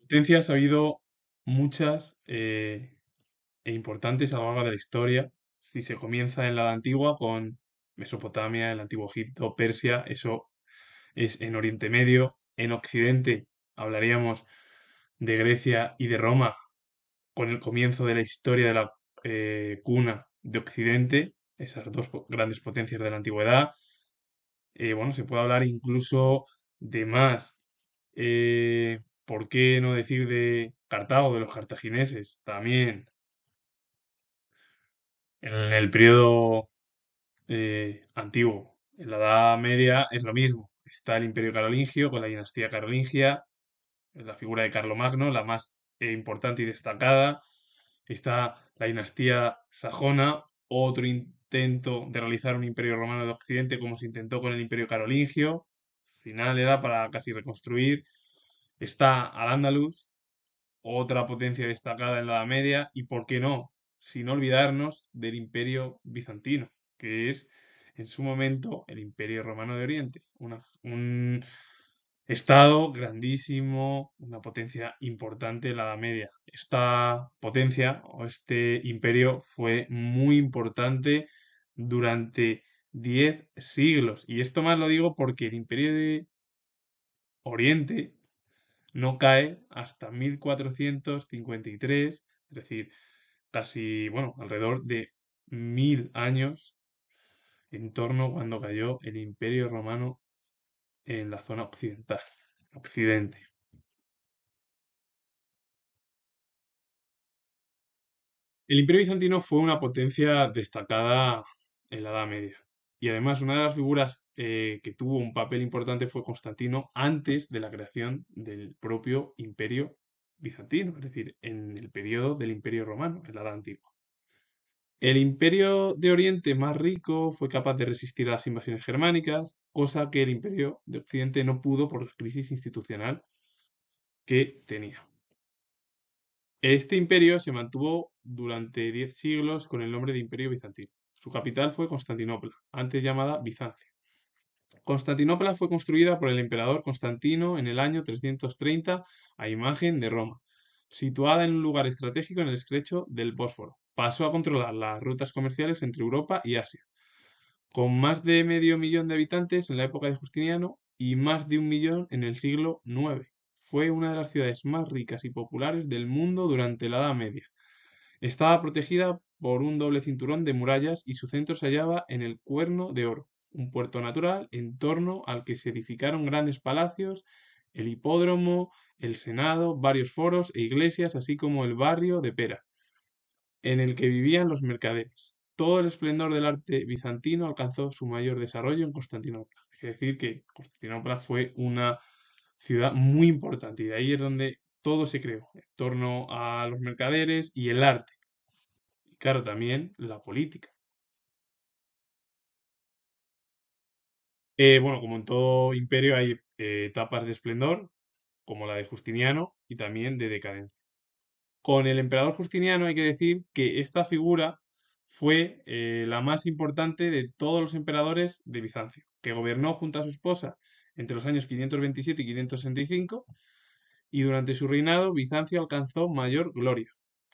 Potencias ha habido muchas e importantes a lo largo de la historia. Si se comienza en la Edad Antigua con Mesopotamia, el Antiguo Egipto, Persia, eso es en Oriente Medio. En Occidente hablaríamos de Grecia y de Roma con el comienzo de la historia de la cuna de Occidente, esas dos grandes potencias de la antigüedad. Bueno, se puede hablar incluso de más. ¿Por qué no decir de Cartago, de los cartagineses? También en el periodo antiguo. En la Edad Media es lo mismo. Está el Imperio Carolingio con la dinastía carolingia, la figura de Carlomagno, la más importante y destacada. Está la dinastía sajona, otro intento de realizar un imperio romano de Occidente como se intentó con el Imperio Carolingio. Al final era para casi reconstruir. Está Al-Ándalus, otra potencia destacada en la Edad Media, y por qué no, sin olvidarnos del Imperio Bizantino, que es en su momento el Imperio Romano de Oriente, un estado grandísimo, una potencia importante en la Edad Media. Esta potencia o este imperio fue muy importante durante 10 siglos. Y esto más lo digo porque el Imperio de Oriente no cae hasta 1453, es decir, casi, bueno, alrededor de 1000 años en torno cuando cayó el Imperio Romano en la zona occidental, Occidente. El Imperio Bizantino fue una potencia destacada en la Edad Media. Y además, una de las figuras que tuvo un papel importante fue Constantino antes de la creación del propio Imperio Bizantino, es decir, en el periodo del Imperio Romano, en la Edad Antigua. El Imperio de Oriente más rico fue capaz de resistir a las invasiones germánicas, cosa que el Imperio de Occidente no pudo por la crisis institucional que tenía. Este imperio se mantuvo durante 10 siglos con el nombre de Imperio Bizantino. Su capital fue Constantinopla, antes llamada Bizancia. Constantinopla fue construida por el emperador Constantino en el año 330 a imagen de Roma, situada en un lugar estratégico en el estrecho del Bósforo. Pasó a controlar las rutas comerciales entre Europa y Asia, con más de medio millón de habitantes en la época de Justiniano y más de 1 millón en el siglo IX. Fue una de las ciudades más ricas y populares del mundo durante la Edad Media. Estaba protegida por un doble cinturón de murallas y su centro se hallaba en el Cuerno de Oro, un puerto natural en torno al que se edificaron grandes palacios, el hipódromo, el senado, varios foros e iglesias, así como el barrio de Pera, en el que vivían los mercaderes. Todo el esplendor del arte bizantino alcanzó su mayor desarrollo en Constantinopla. Es decir, que Constantinopla fue una ciudad muy importante y de ahí es donde todo se creó, en torno a los mercaderes y el arte. Y claro, también la política. Bueno, como en todo imperio hay etapas de esplendor, como la de Justiniano, y también de decadencia. Con el emperador Justiniano hay que decir que esta figura fue la más importante de todos los emperadores de Bizancio, que gobernó junto a su esposa entre los años 527 y 565, y durante su reinado Bizancio alcanzó mayor gloria.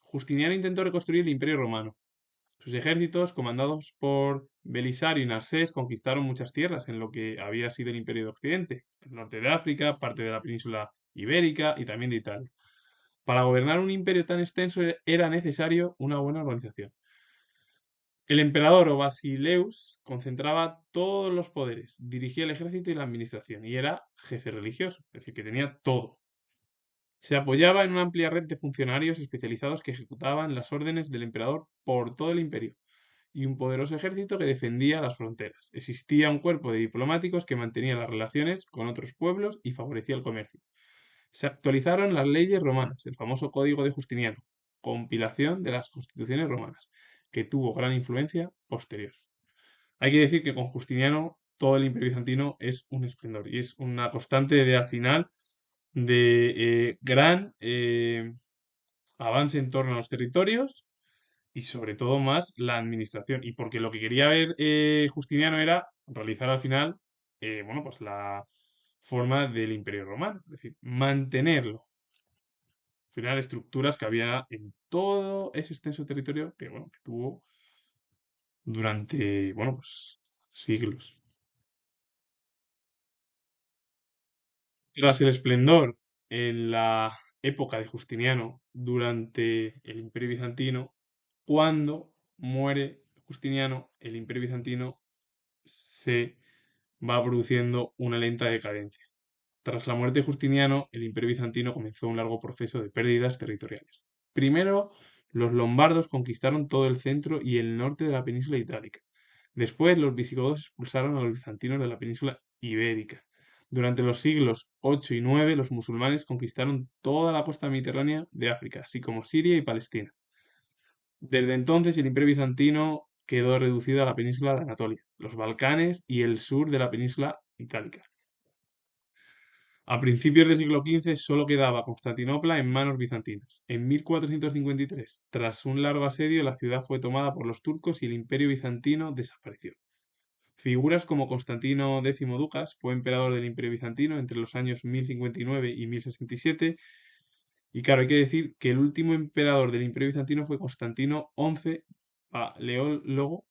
Justiniano intentó reconstruir el Imperio Romano. Sus ejércitos, comandados por Belisario y Narsés, conquistaron muchas tierras en lo que había sido el Imperio de Occidente, el norte de África, parte de la península ibérica y también de Italia. Para gobernar un imperio tan extenso era necesario una buena organización. El emperador o Basileus concentraba todos los poderes, dirigía el ejército y la administración y era jefe religioso, es decir, que tenía todo. Se apoyaba en una amplia red de funcionarios especializados que ejecutaban las órdenes del emperador por todo el imperio y un poderoso ejército que defendía las fronteras. Existía un cuerpo de diplomáticos que mantenía las relaciones con otros pueblos y favorecía el comercio. Se actualizaron las leyes romanas, el famoso Código de Justiniano, compilación de las constituciones romanas, que tuvo gran influencia posterior. Hay que decir que con Justiniano todo el imperio bizantino es un esplendor y es una constante de al final de gran avance en torno a los territorios y sobre todo más la administración. Y porque lo que quería ver Justiniano era realizar al final, bueno, pues la forma del Imperio Romano, es decir, mantenerlo. final estructuras que había en todo ese extenso territorio que, bueno, que tuvo durante, bueno, pues siglos. Tras el esplendor en la época de Justiniano, durante el Imperio Bizantino, cuando muere Justiniano, el Imperio Bizantino se va produciendo una lenta decadencia. Tras la muerte de Justiniano, el Imperio Bizantino comenzó un largo proceso de pérdidas territoriales. Primero, los lombardos conquistaron todo el centro y el norte de la península itálica. Después, los visigodos expulsaron a los bizantinos de la península ibérica. Durante los siglos 8 y 9, los musulmanes conquistaron toda la costa mediterránea de África, así como Siria y Palestina. Desde entonces, el Imperio bizantino quedó reducido a la península de Anatolia, los Balcanes y el sur de la península itálica. A principios del siglo XV solo quedaba Constantinopla en manos bizantinas. En 1453, tras un largo asedio, la ciudad fue tomada por los turcos y el Imperio bizantino desapareció. Figuras como Constantino X Ducas fue emperador del Imperio bizantino entre los años 1059 y 1067. Y claro, hay que decir que el último emperador del Imperio bizantino fue Constantino XI Paleólogo.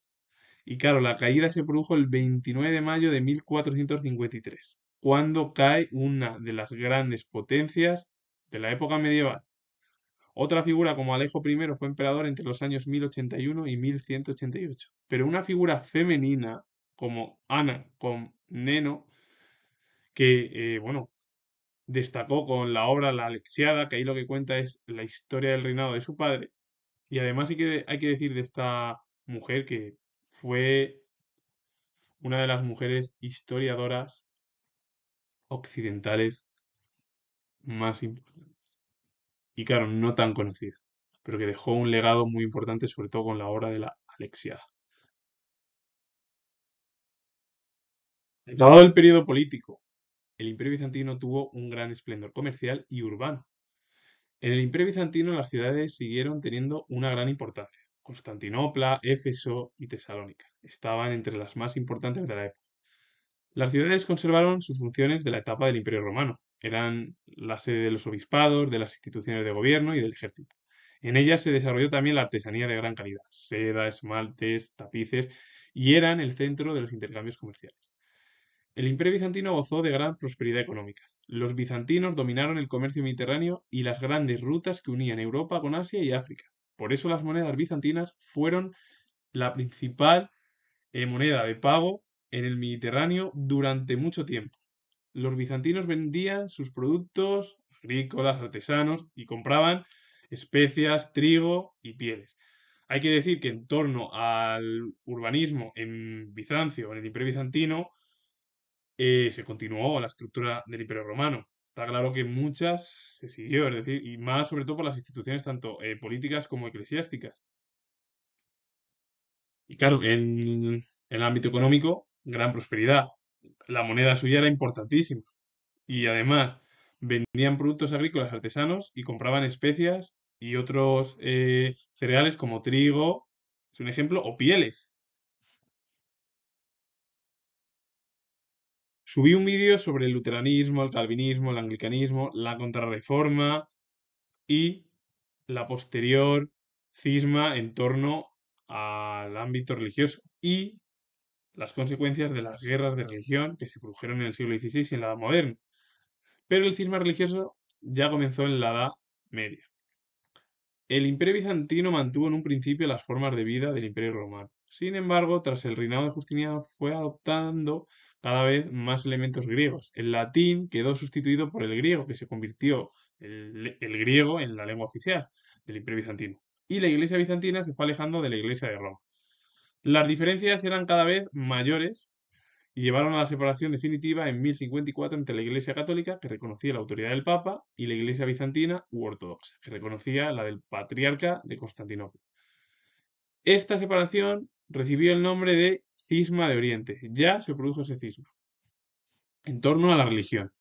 Y claro, la caída se produjo el 29 de mayo de 1453, cuando cae una de las grandes potencias de la época medieval. Otra figura como Alejo I fue emperador entre los años 1081 y 1188, pero una figura femenina como Ana Comneno, que bueno, destacó con la obra La Alexiada, que ahí lo que cuenta es la historia del reinado de su padre, y además hay que decir de esta mujer que fue una de las mujeres historiadoras occidentales más importantes. Y claro, no tan conocida, pero que dejó un legado muy importante, sobre todo con la obra de la Alexiada. Acabado el periodo político, el Imperio bizantino tuvo un gran esplendor comercial y urbano. En el Imperio bizantino las ciudades siguieron teniendo una gran importancia. Constantinopla, Éfeso y Tesalónica estaban entre las más importantes de la época. Las ciudades conservaron sus funciones de la etapa del Imperio Romano. Eran la sede de los obispados, de las instituciones de gobierno y del ejército. En ellas se desarrolló también la artesanía de gran calidad, seda, esmaltes, tapices, y eran el centro de los intercambios comerciales. El Imperio bizantino gozó de gran prosperidad económica. Los bizantinos dominaron el comercio mediterráneo y las grandes rutas que unían Europa con Asia y África. Por eso las monedas bizantinas fueron la principal moneda de pago en el Mediterráneo durante mucho tiempo. Los bizantinos vendían sus productos agrícolas, artesanos y compraban especias, trigo y pieles. Hay que decir que en torno al urbanismo en Bizancio, en el Imperio bizantino, se continuó la estructura del Imperio romano. Está claro que muchas se siguió, es decir, y más sobre todo por las instituciones tanto políticas como eclesiásticas. Y claro, en el ámbito económico, gran prosperidad. La moneda suya era importantísima. Y además, vendían productos agrícolas artesanos y compraban especias y otros cereales como trigo, es un ejemplo, o pieles. Subí un vídeo sobre el luteranismo, el calvinismo, el anglicanismo, la contrarreforma y la posterior cisma en torno al ámbito religioso y las consecuencias de las guerras de religión que se produjeron en el siglo XVI y en la Edad Moderna. Pero el cisma religioso ya comenzó en la Edad Media. El Imperio bizantino mantuvo en un principio las formas de vida del Imperio romano. Sin embargo, tras el reinado de Justiniano fue adoptando cada vez más elementos griegos. El latín quedó sustituido por el griego, que se convirtió el griego en la lengua oficial del Imperio bizantino. Y la Iglesia bizantina se fue alejando de la Iglesia de Roma. Las diferencias eran cada vez mayores y llevaron a la separación definitiva en 1054 entre la Iglesia católica, que reconocía la autoridad del Papa, y la Iglesia bizantina u ortodoxa, que reconocía la del Patriarca de Constantinopla. Esta separación recibió el nombre de Cisma de Oriente. Ya se produjo ese cisma en torno a la religión.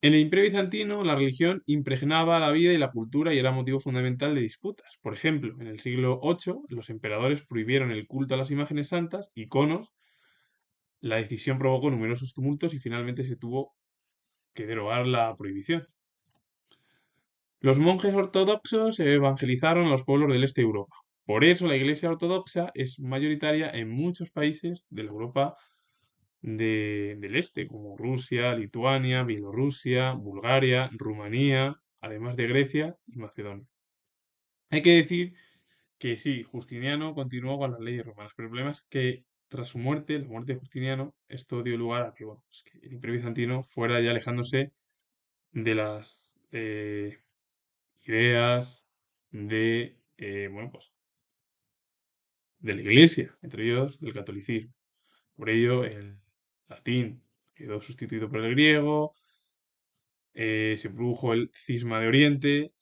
En el Imperio bizantino, la religión impregnaba la vida y la cultura y era motivo fundamental de disputas. Por ejemplo, en el siglo VIII, los emperadores prohibieron el culto a las imágenes santas, iconos. La decisión provocó numerosos tumultos y finalmente se tuvo que derogar la prohibición. Los monjes ortodoxos evangelizaron a los pueblos del este de Europa. Por eso la Iglesia ortodoxa es mayoritaria en muchos países de la Europa del este, como Rusia, Lituania, Bielorrusia, Bulgaria, Rumanía, además de Grecia y Macedonia. Hay que decir que sí, Justiniano continuó con las leyes romanas, pero el problema es que tras su muerte, la muerte de Justiniano, esto dio lugar a que, bueno, pues que el Imperio Bizantino fuera ya alejándose de las ideas bueno, pues, de la Iglesia, entre ellos del catolicismo. Por ello, el latín quedó sustituido por el griego, se produjo el cisma de Oriente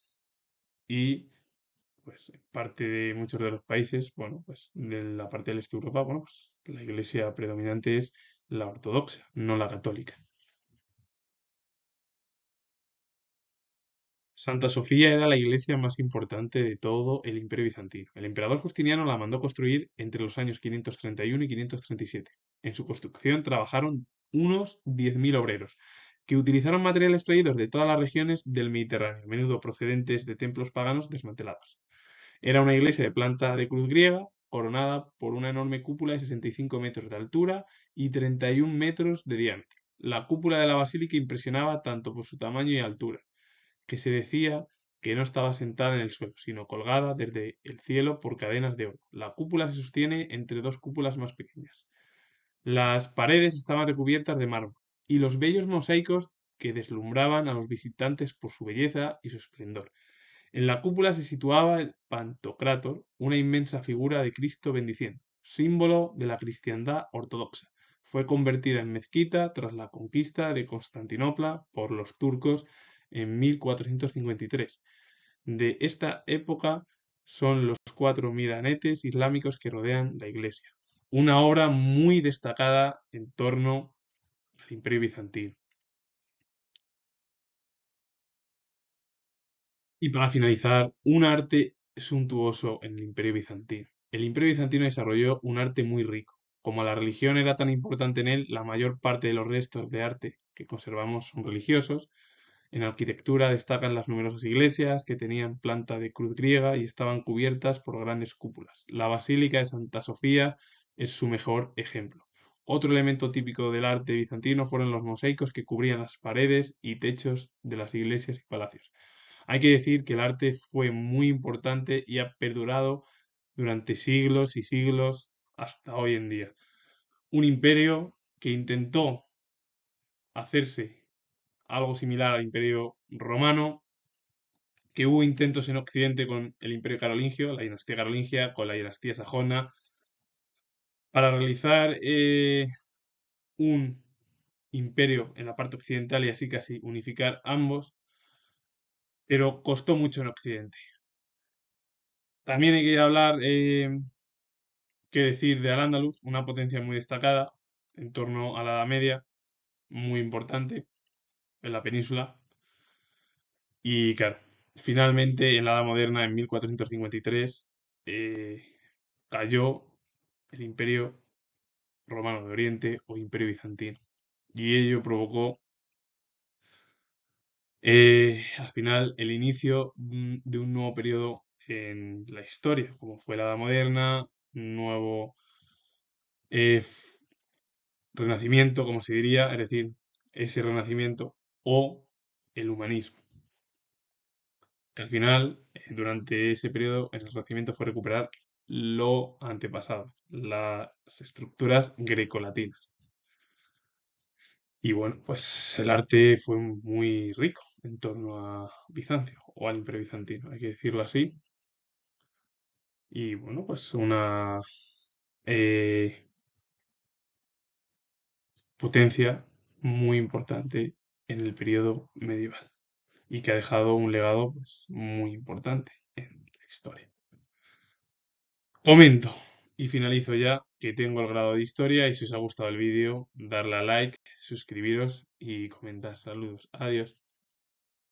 y pues parte de muchos de los países, bueno, pues de la parte del este de Europa, bueno, pues la iglesia predominante es la ortodoxa, no la católica. Santa Sofía era la iglesia más importante de todo el Imperio Bizantino. El emperador Justiniano la mandó construir entre los años 531 y 537. En su construcción trabajaron unos 10.000 obreros, que utilizaron materiales traídos de todas las regiones del Mediterráneo, a menudo procedentes de templos paganos desmantelados. Era una iglesia de planta de cruz griega, coronada por una enorme cúpula de 65 metros de altura y 31 metros de diámetro. La cúpula de la basílica impresionaba tanto por su tamaño y altura, que se decía que no estaba sentada en el suelo, sino colgada desde el cielo por cadenas de oro. La cúpula se sostiene entre dos cúpulas más pequeñas. Las paredes estaban recubiertas de mármol, y los bellos mosaicos que deslumbraban a los visitantes por su belleza y su esplendor. En la cúpula se situaba el Pantocrátor, una inmensa figura de Cristo bendiciendo, símbolo de la cristiandad ortodoxa. Fue convertida en mezquita tras la conquista de Constantinopla por los turcos en 1453. De esta época son los cuatro minaretes islámicos que rodean la iglesia. Una obra muy destacada en torno al Imperio Bizantino. Y para finalizar, un arte suntuoso en el Imperio Bizantino. El Imperio Bizantino desarrolló un arte muy rico. Como la religión era tan importante en él, la mayor parte de los restos de arte que conservamos son religiosos. En arquitectura destacan las numerosas iglesias que tenían planta de cruz griega y estaban cubiertas por grandes cúpulas. La Basílica de Santa Sofía es su mejor ejemplo. Otro elemento típico del arte bizantino fueron los mosaicos que cubrían las paredes y techos de las iglesias y palacios. Hay que decir que el arte fue muy importante y ha perdurado durante siglos y siglos hasta hoy en día. Un imperio que intentó hacerse algo similar al imperio romano, que hubo intentos en Occidente con el imperio carolingio, la dinastía carolingia, con la dinastía sajona, para realizar un imperio en la parte occidental y así casi unificar ambos, pero costó mucho en Occidente. También hay que hablar qué decir de Al-Ándalus, una potencia muy destacada en torno a la Edad Media, muy importante en la península. Y claro, finalmente en la Edad Moderna, en 1453, eh, cayó el Imperio Romano de Oriente o Imperio Bizantino. Y ello provocó al final el inicio de un nuevo periodo en la historia, como fue la Edad Moderna, un nuevo eh, renacimiento, como se diría, es decir, ese renacimiento o el humanismo. Que al final, durante ese periodo, el renacimiento fue recuperar lo antepasado, las estructuras grecolatinas. Y bueno, pues el arte fue muy rico en torno a Bizancio o al Imperio Bizantino, hay que decirlo así. Y bueno, pues una eh, potencia muy importante en el periodo medieval y que ha dejado un legado pues, muy importante en la historia. Comento y finalizo ya que tengo el grado de historia y si os ha gustado el vídeo, darle a like, suscribiros y comentar. Saludos. Adiós.